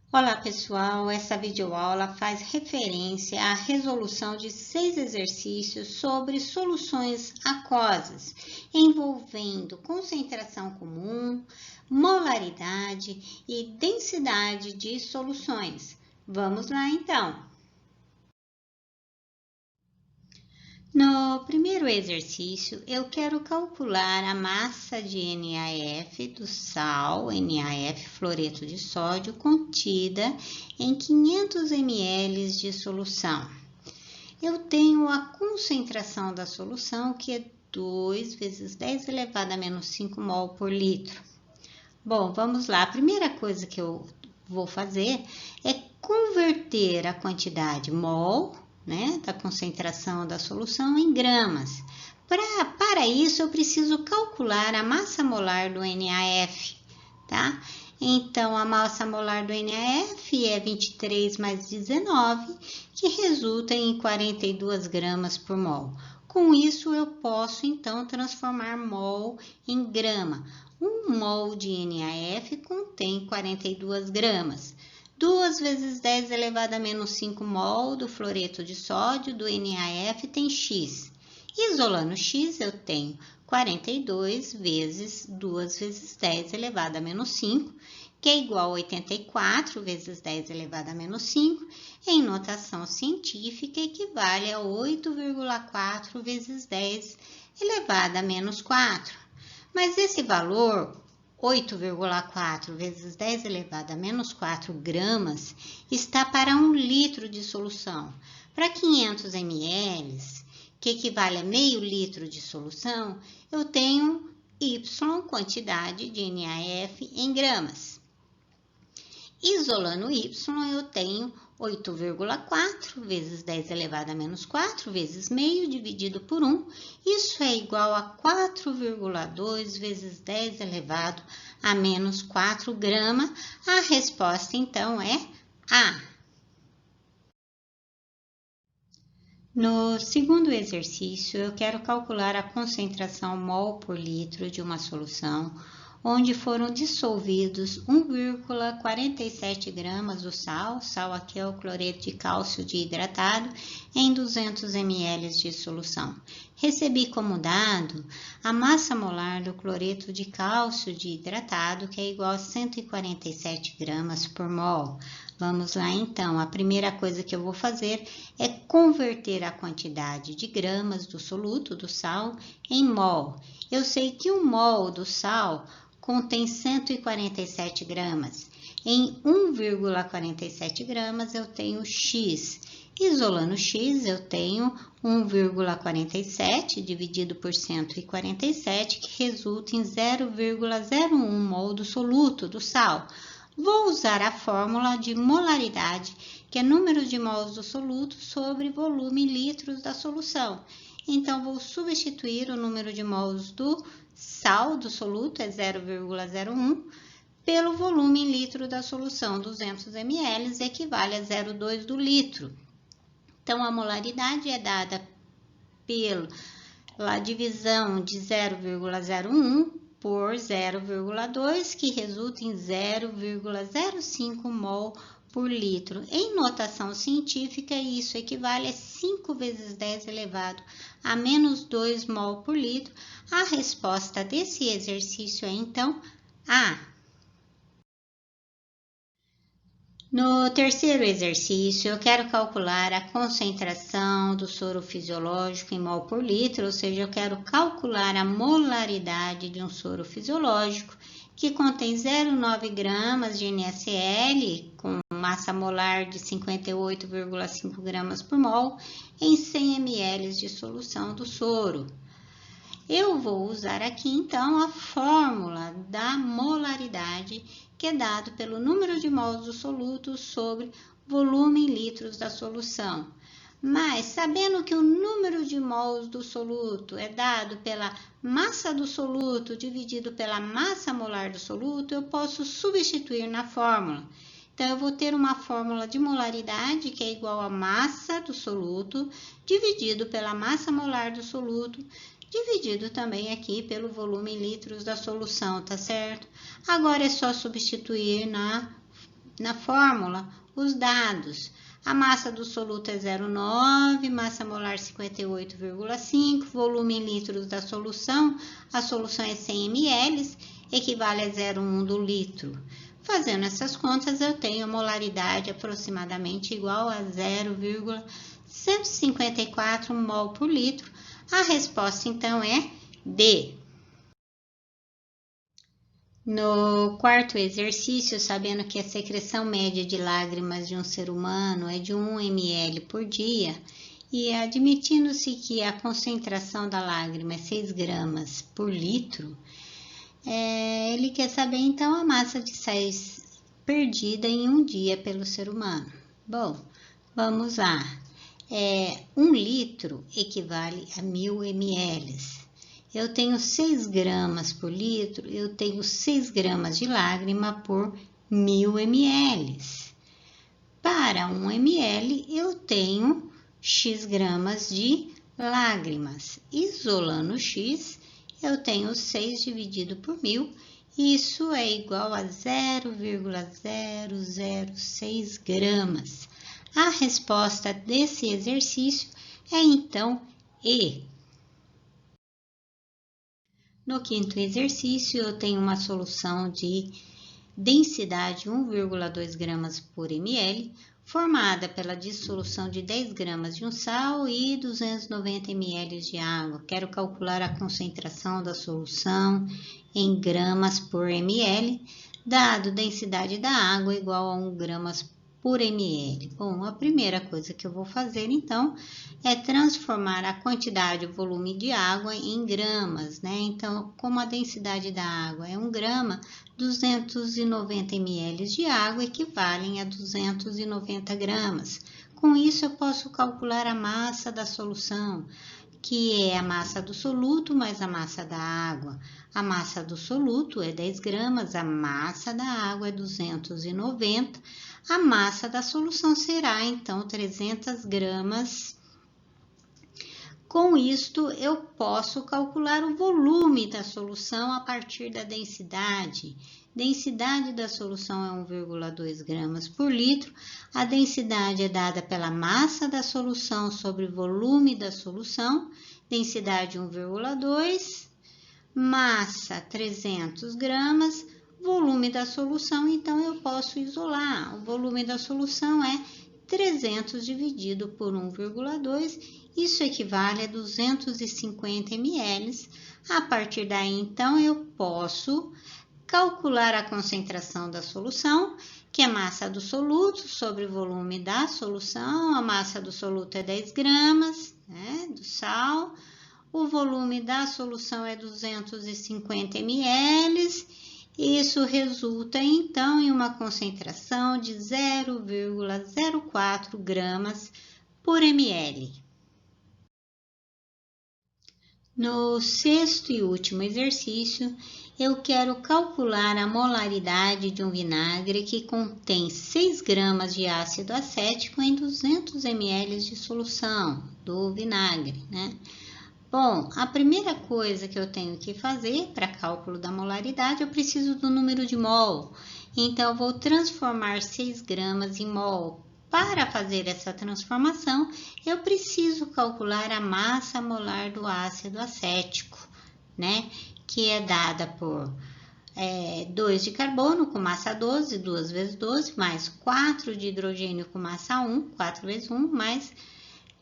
Olá pessoal, essa videoaula faz referência à resolução de 6 exercícios sobre soluções aquosas, envolvendo concentração comum, molaridade e densidade de soluções. Vamos lá então! No primeiro exercício, eu quero calcular a massa de NaF do sal, NaF fluoreto de sódio, contida em 500 ml de solução. Eu tenho a concentração da solução, que é 2 vezes 10 elevado a menos 5 mol por litro. Bom, vamos lá. A primeira coisa que eu vou fazer é converter a quantidade mol, da concentração da solução em gramas. Para isso, eu preciso calcular a massa molar do NaF, tá? Então, a massa molar do NaF é 23 mais 19, que resulta em 42 gramas por mol. Com isso, eu posso, então, transformar mol em grama. 1 mol de NaF contém 42 gramas. 2 vezes 10 elevado a menos 5 mol do fluoreto de sódio do NaF tem X. Isolando X, eu tenho 42 vezes 2 vezes 10 elevado a menos 5, que é igual a 84 vezes 10 elevado a menos 5. Em notação científica, equivale a 8,4 vezes 10 elevado a menos 4. Mas esse valor, 8,4 vezes 10 elevado a menos 4 gramas, está para 1 litro de solução. Para 500 ml, que equivale a meio litro de solução, eu tenho Y quantidade de NaF em gramas. Isolando Y, eu tenho 8,4 vezes 10 elevado a menos 4 vezes meio dividido por 1. Isso é igual a 4,2 vezes 10 elevado a menos 4 grama. A resposta, então, é A. No segundo exercício, eu quero calcular a concentração mol por litro de uma solução onde foram dissolvidos 1,47 gramas do sal aqui é o cloreto de cálcio de hidratado, em 200 ml de solução. Recebi como dado a massa molar do cloreto de cálcio de hidratado, que é igual a 147 gramas por mol. Vamos lá então, a primeira coisa que eu vou fazer é converter a quantidade de gramas do soluto do sal em mol. Eu sei que 1 mol do sal contém 147 gramas. Em 1,47 gramas eu tenho X. Isolando X, eu tenho 1,47 dividido por 147, que resulta em 0,01 mol do soluto do sal. Vou usar a fórmula de molaridade, que é número de mols do soluto sobre volume em litros da solução. Então, vou substituir o número de mols do sal do soluto, é 0,01, pelo volume em litro da solução, 200 ml, equivale a 0,2 do litro. Então, a molaridade é dada pela divisão de 0,01 por 0,2, que resulta em 0,05 mol por litro. Em notação científica, isso equivale a 5 vezes 10 elevado a menos 2 mol por litro. A resposta desse exercício é, então, A. No terceiro exercício, eu quero calcular a concentração do soro fisiológico em mol por litro, ou seja, eu quero calcular a molaridade de um soro fisiológico que contém 0,9 gramas de NaCl, com massa molar de 58,5 gramas por mol, em 100 ml de solução do soro. Eu vou usar aqui, então, a fórmula da molaridade, que é dado pelo número de mols do soluto sobre volume em litros da solução. Mas, sabendo que o número de mols do soluto é dado pela massa do soluto dividido pela massa molar do soluto, eu posso substituir na fórmula. Então, eu vou ter uma fórmula de molaridade, que é igual a massa do soluto dividido pela massa molar do soluto, dividido também aqui pelo volume em litros da solução, tá certo? Agora é só substituir na na fórmula os dados. A massa do soluto é 0,9, massa molar 58,5, volume em litros da solução, a solução é 100 ml, equivale a 0,1 do litro. Fazendo essas contas, eu tenho a molaridade aproximadamente igual a 0,154 mol por litro. A resposta, então, é D. No quarto exercício, sabendo que a secreção média de lágrimas de um ser humano é de 1 ml por dia, e admitindo-se que a concentração da lágrima é 6 gramas por litro, ele quer saber então a massa de sais perdida em um dia pelo ser humano. Bom, vamos lá. 1 litro equivale a 1000 ml. Eu tenho 6 gramas por litro, eu tenho 6 gramas de lágrima por 1000 ml. Para 1 ml, eu tenho X gramas de lágrimas. Isolando X, eu tenho 6 dividido por 1000, isso é igual a 0,006 gramas. A resposta desse exercício é então E. No quinto exercício, eu tenho uma solução de densidade 1,2 gramas por ml, formada pela dissolução de 10 gramas de um sal e 290 ml de água. Quero calcular a concentração da solução em gramas por ml, dado densidade da água igual a 1 gramas por ml. Bom, a primeira coisa que eu vou fazer, então, é transformar a quantidade, o volume de água em gramas, né? Então, como a densidade da água é 1 grama, 290 ml de água equivalem a 290 gramas. Com isso, eu posso calcular a massa da solução, que é a massa do soluto mais a massa da água. A massa do soluto é 10 gramas, a massa da água é 290. A massa da solução será, então, 300 gramas. Com isto, eu posso calcular o volume da solução a partir da densidade. Densidade da solução é 1,2 gramas por litro. A densidade é dada pela massa da solução sobre o volume da solução. Densidade 1,2, massa 300 gramas, volume da solução, então eu posso isolar. O volume da solução é 300 dividido por 1,2, isso equivale a 250 ml. A partir daí, então, eu posso calcular a concentração da solução, que é massa do soluto sobre o volume da solução. A massa do soluto é 10 gramas, né, do sal. O volume da solução é 250 ml. Isso resulta, então, em uma concentração de 0,04 gramas por ml. No sexto e último exercício, eu quero calcular a molaridade de um vinagre que contém 6 gramas de ácido acético em 200 ml de solução do vinagre, né? Bom, a primeira coisa que eu tenho que fazer para cálculo da molaridade, eu preciso do número de mol. Então, eu vou transformar 6 gramas em mol. Para fazer essa transformação, eu preciso calcular a massa molar do ácido acético, né? Que é dada por 2 de carbono com massa 12, 2 vezes 12, mais 4 de hidrogênio com massa 1, 4 vezes 1, mais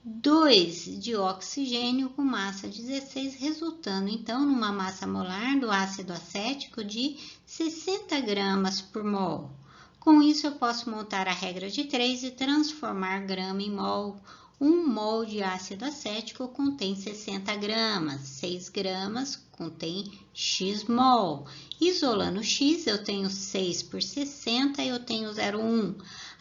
2 de oxigênio com massa 16, resultando então numa massa molar do ácido acético de 60 gramas por mol. Com isso, eu posso montar a regra de 3 e transformar grama em mol. 1 mol de ácido acético contém 60 gramas, 6 gramas contém X mol. Isolando X, eu tenho 6 por 60 e eu tenho 0,1.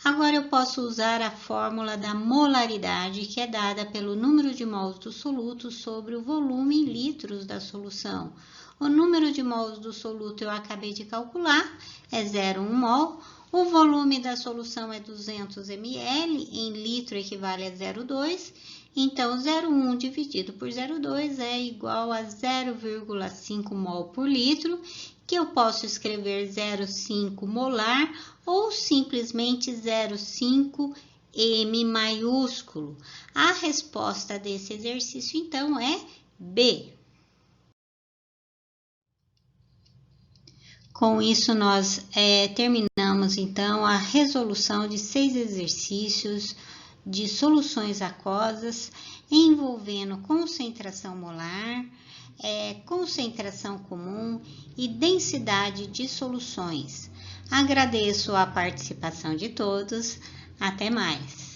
Agora, eu posso usar a fórmula da molaridade, que é dada pelo número de mols do soluto sobre o volume em litros da solução. O número de mols do soluto eu acabei de calcular, é 0,1 mol. O volume da solução é 200 ml, em litro equivale a 0,2. Então, 0,1 dividido por 0,2 é igual a 0,5 mol por litro, que eu posso escrever 0,5 molar ou simplesmente 0,5 M maiúsculo. A resposta desse exercício, então, é B. Com isso, nós terminamos, então, a resolução de 6 exercícios de soluções aquosas envolvendo concentração molar, concentração comum e densidade de soluções. Agradeço a participação de todos. Até mais!